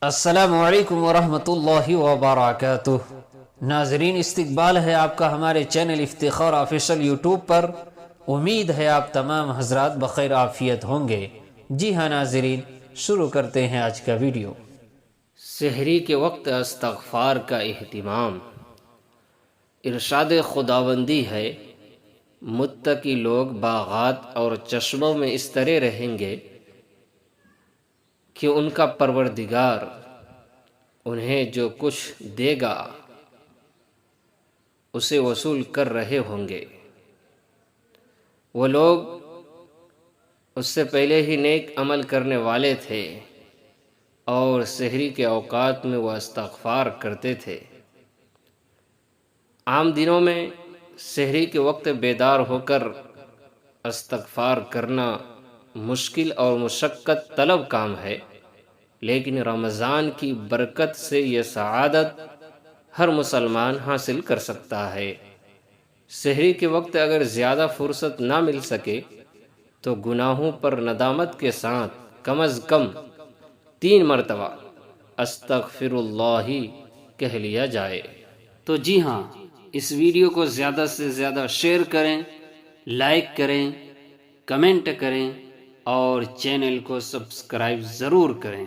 السلام علیکم ورحمۃ اللہ وبرکاتہ۔ ناظرین، استقبال ہے آپ کا ہمارے چینل افتخار آفیشل یوٹیوب پر۔ امید ہے آپ تمام حضرات بخیر عافیت ہوں گے۔ جی ہاں ناظرین، شروع کرتے ہیں آج کا ویڈیو۔ سحری کے وقت استغفار کا اہتمام۔ ارشاد خداوندی ہے، متقی لوگ باغات اور چشموں میں اس طرح رہیں گے کہ ان کا پروردگار انہیں جو کچھ دے گا اسے وصول کر رہے ہوں گے۔ وہ لوگ اس سے پہلے ہی نیک عمل کرنے والے تھے اور سحری کے اوقات میں وہ استغفار کرتے تھے۔ عام دنوں میں سحری کے وقت بیدار ہو کر استغفار کرنا مشکل اور مشقت طلب کام ہے، لیکن رمضان کی برکت سے یہ سعادت ہر مسلمان حاصل کر سکتا ہے۔ سحری کے وقت اگر زیادہ فرصت نہ مل سکے تو گناہوں پر ندامت کے ساتھ کم از کم 3 مرتبہ استغفر اللہ کہہ لیا جائے۔ تو جی ہاں، اس ویڈیو کو زیادہ سے زیادہ شیئر کریں، لائک کریں، کمنٹ کریں اور چینل کو سبسکرائب ضرور کریں۔